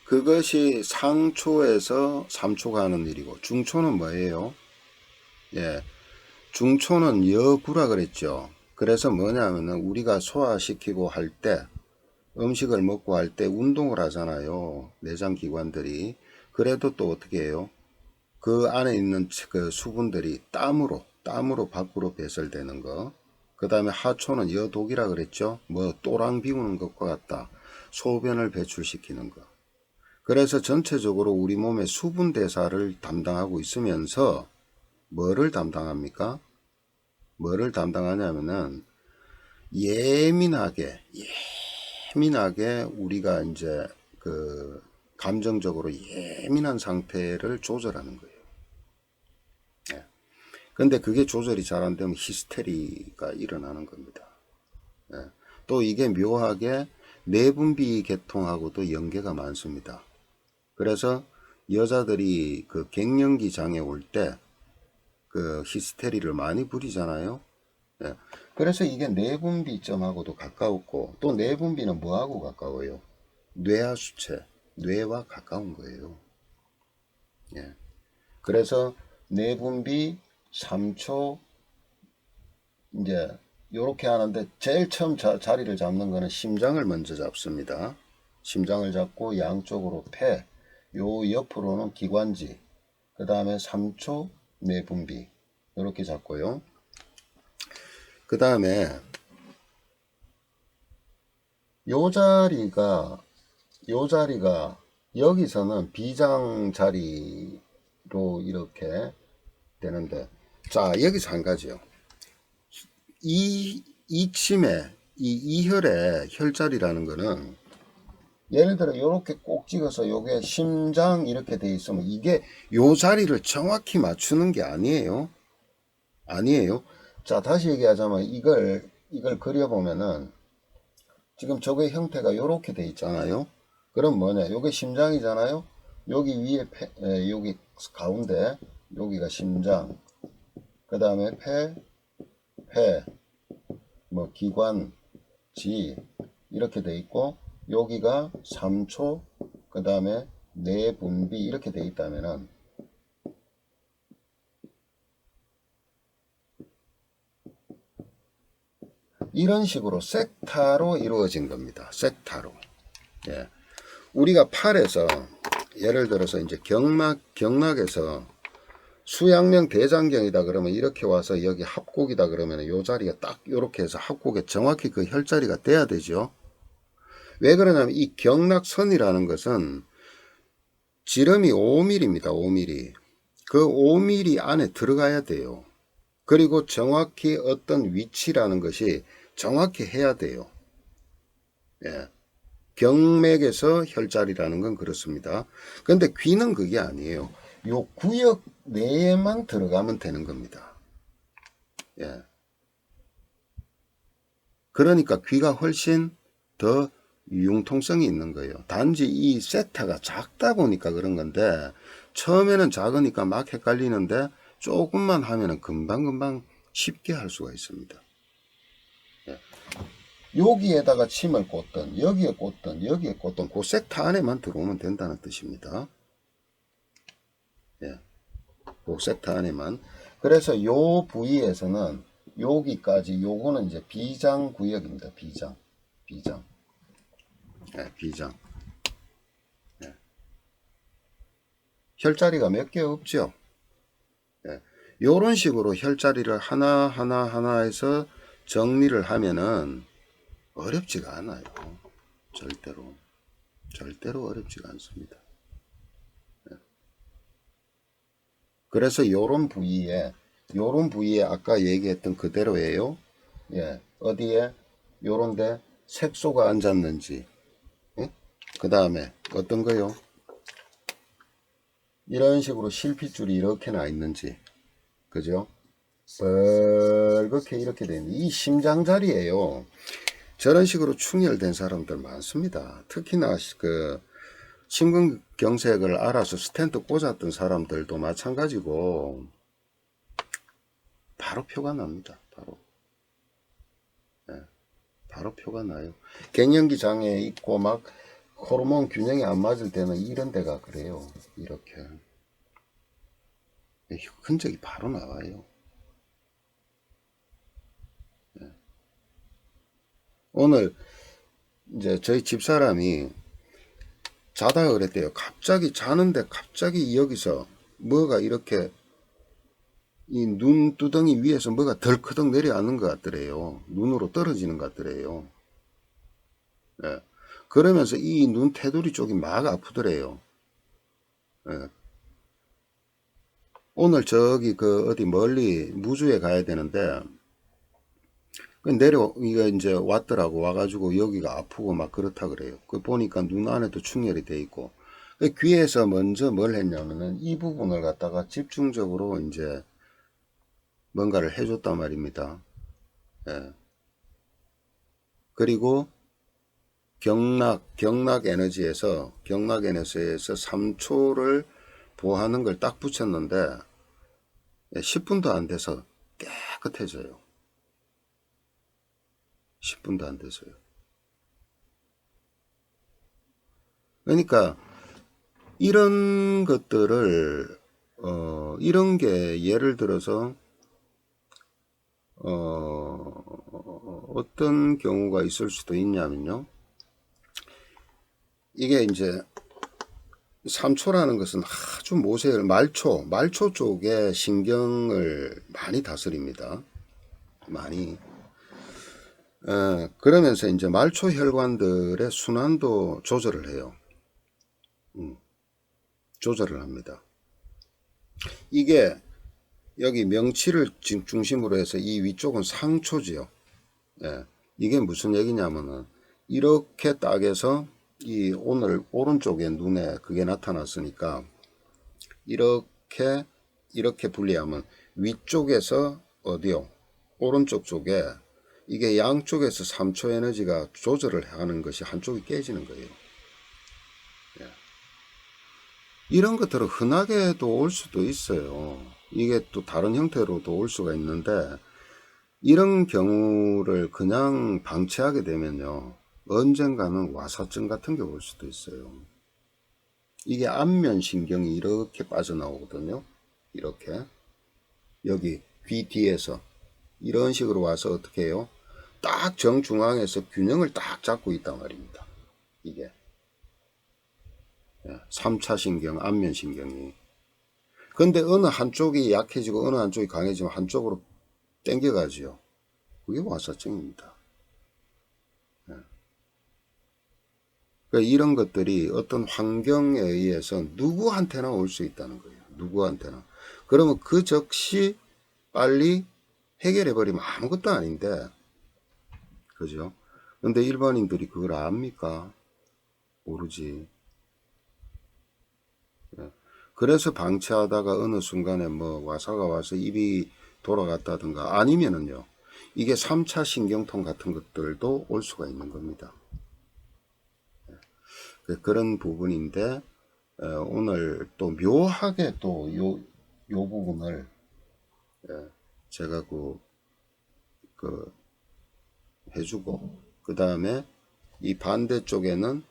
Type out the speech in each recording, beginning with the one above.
그것이 상초에서 삼초가 하는 일이고, 중초는 뭐예요? 예, 중초는 여구라 그랬죠. 그래서 뭐냐면은 우리가 소화시키고 할 때, 음식을 먹고 할 때 운동을 하잖아요. 내장 기관들이. 그래도 또 어떻게 해요? 그 안에 있는 그 수분들이 땀으로 밖으로 배설되는 거. 그 다음에 하초는 여독이라 그랬죠. 뭐 또랑 비우는 것과 같다. 소변을 배출시키는 거. 그래서 전체적으로 우리 몸의 수분 대사를 담당하고 있으면서 뭐를 담당합니까? 뭐를 담당하냐면은 예민하게 우리가 이제 그 감정적으로 예민한 상태를 조절하는 거예요. 예. 근데 그게 조절이 잘 안 되면 히스테리가 일어나는 겁니다. 예. 또 이게 묘하게 내분비 계통하고도 연계가 많습니다. 그래서 여자들이 그 갱년기 장에 올 때 그 히스테리를 많이 부리잖아요. 예. 그래서 이게 내분비점하고도 가까웠고, 또 내분비는 뭐하고 가까워요? 뇌하수체, 뇌와 가까운 거예요. 예. 그래서 내분비 3초 이제 요렇게 하는데 제일 처음 자리를 잡는 거는 심장을 먼저 잡습니다. 심장을 잡고 양쪽으로 폐, 요 옆으로는 기관지, 그 다음에 3초 내분비 이렇게 잡고요. 그 다음에 요 자리가 요 자리가 여기서는 비장 자리로 이렇게 되는데, 자 여기서 한 가지요. 이 침에 이 이혈의 혈자리라는 거는 예를 들어 이렇게 꼭 찍어서 요게 심장 이렇게 돼 있으면 이게 요 자리를 정확히 맞추는 게 아니에요. 아니에요. 자 다시 얘기하자면 이걸 그려보면은 지금 저게 형태가 요렇게 돼 있잖아요. 그럼 뭐냐? 요게 심장이잖아요. 여기 위에 여기 가운데 여기가 심장, 그 다음에 폐, 뭐 기관, 지 이렇게 돼 있고 여기가 3초, 그 다음에 내분비 이렇게 돼 있다면은 이런 식으로 섹타로 이루어진 겁니다. 섹타로. 예. 우리가 팔에서 예를 들어서 이제 경락에서 수양명 대장경이다 그러면 이렇게 와서 여기 합곡이다 그러면 요 자리가 딱 이렇게 해서 합곡에 정확히 그 혈자리가 돼야 되죠. 왜 그러냐면 이 경락선이라는 것은 지름이 5mm입니다. 5mm. 그 5mm 안에 들어가야 돼요. 그리고 정확히 어떤 위치라는 것이 정확히 해야 돼요. 예. 경맥에서 혈자리라는 건 그렇습니다. 근데 귀는 그게 아니에요. 요 구역 내에만 들어가면 되는 겁니다. 예. 그러니까 귀가 훨씬 더 융통성이 있는 거예요. 단지 이 섹타가 작다 보니까 그런 건데, 처음에는 작으니까 막 헷갈리는데 조금만 하면은 금방금방 쉽게 할 수가 있습니다. 예. 여기에다가 침을 꽂든 여기에 꽂든 그 섹타 안에만 들어오면 된다는 뜻입니다. 예. 그 섹타 안에만. 그래서 요 부위에서는 여기까지 요거는 이제 비장 구역입니다. 비장. 예, 비장. 예. 혈자리가 몇 개 없죠. 예. 요런 식으로 혈자리를 하나 해서 정리를 하면은 어렵지가 않아요. 절대로 어렵지가 않습니다. 그래서 요런 부위에 아까 얘기했던 그대로예요. 예, 어디에 요런데 색소가 앉았는지, 예? 그 다음에 어떤 거요? 이런 식으로 실핏줄이 이렇게 나 있는지, 그죠? 빨갛게 이렇게 되는 이 심장 자리예요. 저런 식으로 충혈된 사람들 많습니다. 특히나 그 심근경색을 알아서 스텐트 꽂았던 사람들도 마찬가지고 바로 표가 납니다. 바로 표가 나요. 갱년기 장애 있고 막 호르몬 균형이 안 맞을 때는 이런 데가 그래요. 이렇게 흔적이 바로 나와요. 오늘 이제 저희 집사람이 자다가 그랬대요. 갑자기 자는데 갑자기 여기서 뭐가 이렇게 이 눈두덩이 위에서 뭐가 덜커덩 내려앉는 것 같더래요. 눈으로 떨어지는 것 같더래요. 예. 그러면서 이 눈 테두리 쪽이 막 아프더래요. 예. 오늘 저기 그 어디 멀리 무주에 가야 되는데 이거 이제 왔더라고. 와가지고 여기가 아프고 막 그렇다 그래요. 그 보니까 눈 안에도 충혈이 돼 있고. 그 귀에서 먼저 뭘 했냐면은 이 부분을 갖다가 집중적으로 이제 뭔가를 해줬단 말입니다. 예. 그리고 경락 에너지에서 3초를 보하는 걸 딱 붙였는데 10분도 안 돼서 깨끗해져요. 10분도 안 돼서요. 그러니까 이런 것들을 이런 게 예를 들어서 어떤 경우가 있을 수도 있냐면요. 이게 이제 3초라는 것은 아주 모세혈 말초 쪽에 신경을 많이 다스립니다. 많이. 그러면서 이제 말초 혈관들의 순환도 조절을 해요. 조절을 합니다. 이게 여기 명치를 중심으로 해서 이 위쪽은 상초지요. 예. 이게 무슨 얘기냐면은 이렇게 딱 해서 이 오늘 오른쪽에 눈에 그게 나타났으니까 이렇게 분리하면 위쪽에서 어디요? 오른쪽 쪽에 이게 양쪽에서 3초 에너지가 조절을 하는 것이 한쪽이 깨지는 거예요. 예. 이런 것들은 흔하게도 올 수도 있어요. 이게 또 다른 형태로도 올 수가 있는데 이런 경우를 그냥 방치하게 되면요. 언젠가는 와사증 같은 게 올 수도 있어요. 이게 안면신경이 이렇게 빠져나오거든요. 이렇게. 여기 귀 뒤에서. 이런 식으로 와서 어떻게 해요? 딱 정중앙에서 균형을 딱 잡고 있단 말입니다. 이게. 3차 신경, 안면신경이. 근데 어느 한쪽이 약해지고 어느 한쪽이 강해지면 한쪽으로 땡겨가지요. 그게 와사증입니다. 그러니까 이런 것들이 어떤 환경에 의해서 누구한테나 올 수 있다는 거예요. 누구한테나. 그러면 그 즉시 빨리 해결해 버리면 아무것도 아닌데, 그죠? 근데 일반인들이 그걸 압니까? 모르지. 그래서 방치하다가 어느 순간에 뭐 와사가 와서 입이 돌아갔다든가 아니면은요, 이게 3차 신경통 같은 것들도 올 수가 있는 겁니다. 그런 부분인데 오늘 또 묘하게 또 요 부분을 제가 그 해주고 그 다음에 이 반대쪽에는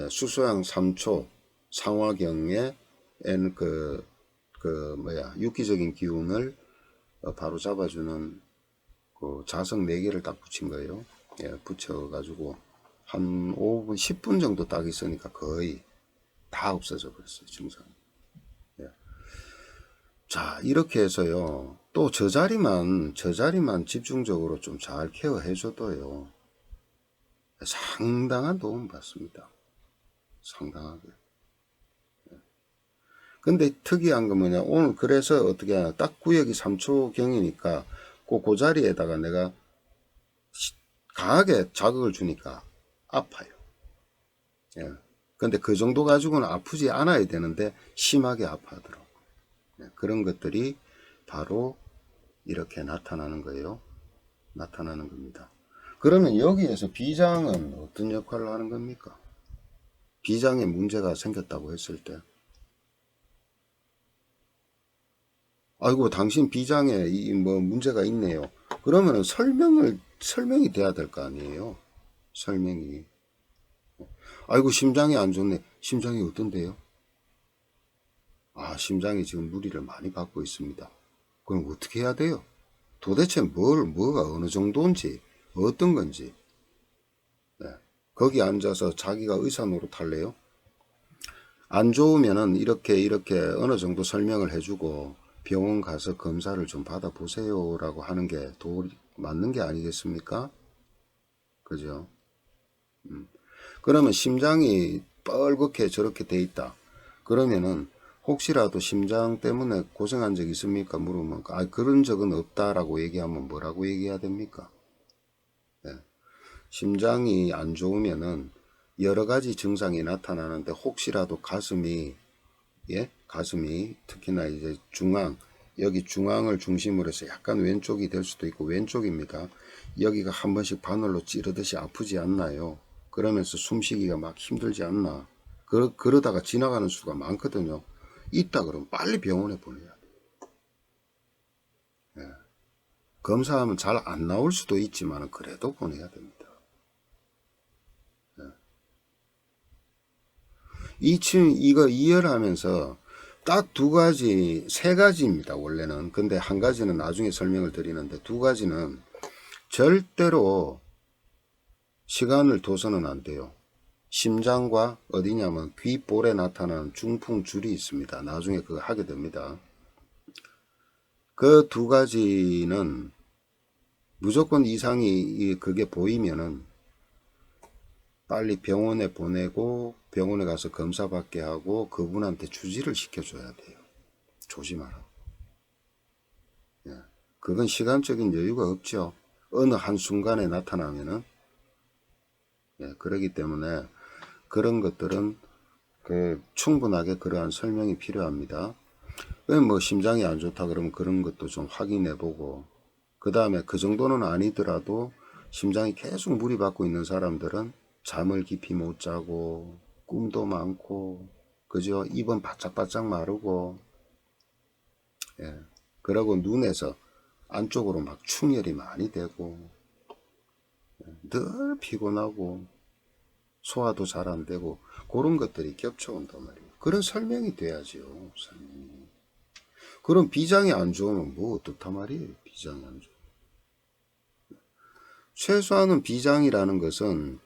수소양 3초 상화경에 유기적인 기운을 바로 잡아주는 그 자석 4개를 딱 붙인 거예요. 붙여가지고 한 5분, 10분 정도 딱 있으니까 거의 다 없어져 버렸어요, 증상. 자, 이렇게 해서요. 또 저 자리만 집중적으로 좀 잘 케어해 줘도요. 상당한 도움 받습니다. 상당하게. 근데 특이한 건 뭐냐. 오늘 그래서 어떻게 하나. 딱 구역이 3초 경이니까 그 자리에다가 내가 강하게 자극을 주니까 아파요. 예. 근데 그 정도 가지고는 아프지 않아야 되는데 심하게 아파하더라고요. 그런 것들이 바로 이렇게 나타나는 거예요. 나타나는 겁니다. 그러면 여기에서 비장은 어떤 역할을 하는 겁니까? 비장에 문제가 생겼다고 했을 때, 아이고, 당신 비장에 뭐 문제가 있네요. 그러면은 설명이 돼야 될 거 아니에요? 설명이. 아이고, 심장이 안 좋네. 심장이 어떤데요? 아, 심장이 지금 무리를 많이 받고 있습니다. 그럼 어떻게 해야 돼요? 도대체 뭐가 어느 정도인지, 어떤 건지. 네. 거기 앉아서 자기가 의사 노릇할래요? 안 좋으면은 이렇게 어느 정도 설명을 해주고 병원 가서 검사를 좀 받아보세요라고 하는 게 맞는 게 아니겠습니까? 그죠? 그러면 심장이 뻘겋게 저렇게 돼 있다. 그러면은 혹시라도 심장 때문에 고생한 적 있습니까? 물으면 그런 적은 없다라고 얘기하면 뭐라고 얘기해야 됩니까? 네. 심장이 안 좋으면은 여러 가지 증상이 나타나는데 혹시라도 가슴이 특히나 이제 여기 중앙을 중심으로 해서 약간 왼쪽이 될 수도 있고 왼쪽입니다. 여기가 한 번씩 바늘로 찌르듯이 아프지 않나요? 그러면서 숨쉬기가 막 힘들지 않나? 그러다가 지나가는 수가 많거든요. 있다 그러면 빨리 병원에 보내야 돼. 검사하면 잘 안 나올 수도 있지만 그래도 보내야 됩니다. 이거 이열하면서 딱 세 가지입니다, 원래는. 근데 한 가지는 나중에 설명을 드리는데 두 가지는 절대로 시간을 둬서는 안 돼요. 심장과 어디냐면 귓볼에 나타나는 중풍줄이 있습니다. 나중에 그거 하게 됩니다. 그 두 가지는 무조건 이상이 그게 보이면은 빨리 병원에 보내고 병원에 가서 검사 받게 하고 그분한테 주지를 시켜줘야 돼요. 조심하라. 예. 그건 시간적인 여유가 없죠. 어느 한순간에 나타나면은. 예. 그렇기 때문에 그런 것들은 충분하게 그러한 설명이 필요합니다. 왜 뭐 심장이 안 좋다 그러면 그런 것도 좀 확인해 보고, 그 다음에 그 정도는 아니더라도 심장이 계속 무리받고 있는 사람들은 잠을 깊이 못 자고 꿈도 많고 그죠? 입은 바짝바짝 마르고, 예. 그러고 눈에서 안쪽으로 막 충혈이 많이 되고 늘 피곤하고 소화도 잘 안 되고 그런 것들이 겹쳐온단 말이에요. 그런 설명이 돼야지요. 설명이. 그럼 비장이 안 좋으면 뭐 어떻단 말이에요. 비장이 안 좋으면. 최소한은 비장이라는 것은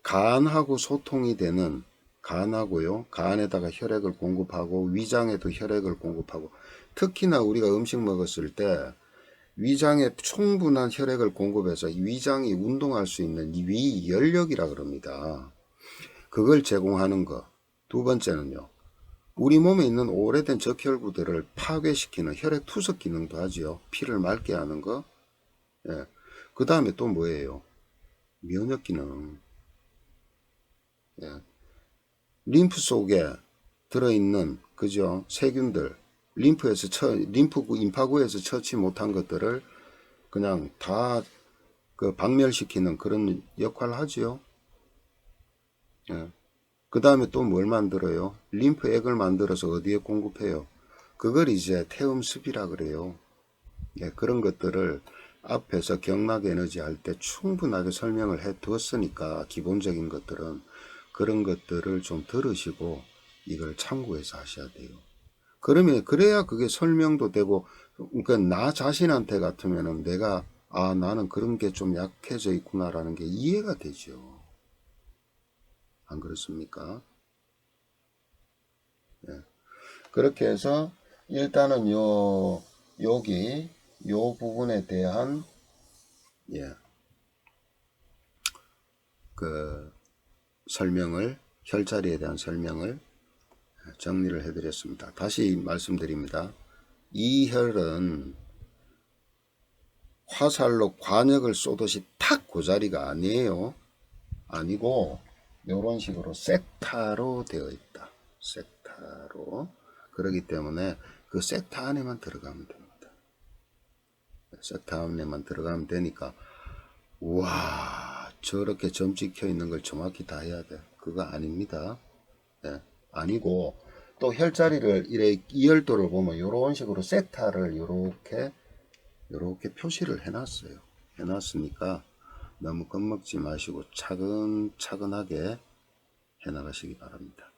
간하고 소통이 되는, 간하고요. 간에다가 혈액을 공급하고 위장에도 혈액을 공급하고, 특히나 우리가 음식 먹었을 때 위장에 충분한 혈액을 공급해서 위장이 운동할 수 있는 위연력이라 그럽니다. 그걸 제공하는 거. 두 번째는요. 우리 몸에 있는 오래된 적혈구들을 파괴시키는 혈액 투석 기능도 하지요. 피를 맑게 하는 거. 예. 그 다음에 또 뭐예요? 면역 기능. 예. 림프 속에 들어있는 그죠? 세균들, 임파구에서 처치 못한 것들을 그냥 다 박멸시키는 그런 역할을 하지요. 예. 그 다음에 또 뭘 만들어요? 림프액을 만들어서 어디에 공급해요? 그걸 이제 태음습이라 그래요. 예, 그런 것들을 앞에서 경락 에너지 할 때 충분하게 설명을 해 두었으니까 기본적인 것들은 그런 것들을 좀 들으시고 이걸 참고해서 하셔야 돼요. 그래야 그게 설명도 되고, 그러니까 나 자신한테 같으면은 나는 그런 게 좀 약해져 있구나라는 게 이해가 되죠. 안 그렇습니까? 예. 그렇게 해서 일단은 여기 요 부분에 대한 예, 그 혈자리에 대한 설명을 정리를 해드렸습니다. 다시 말씀드립니다. 이 혈은 화살로 관역을 쏘듯이 탁 그 자리가 아니에요. 아니고 이런 식으로 섹타로 되어 있다. 섹타로. 그렇기 때문에 그 섹타 안에만 들어가면 됩니다. 섹타 안에만 들어가면 되니까 와 저렇게 점 찍혀 있는 걸 정확히 다 해야 돼. 그거 아닙니다. 네, 아니고 또 혈자리를 이열도를 보면 이런 식으로 섹타를 이렇게 표시를 해놨어요. 해놨으니까 너무 겁먹지 마시고 차근차근하게 해 나가시기 바랍니다.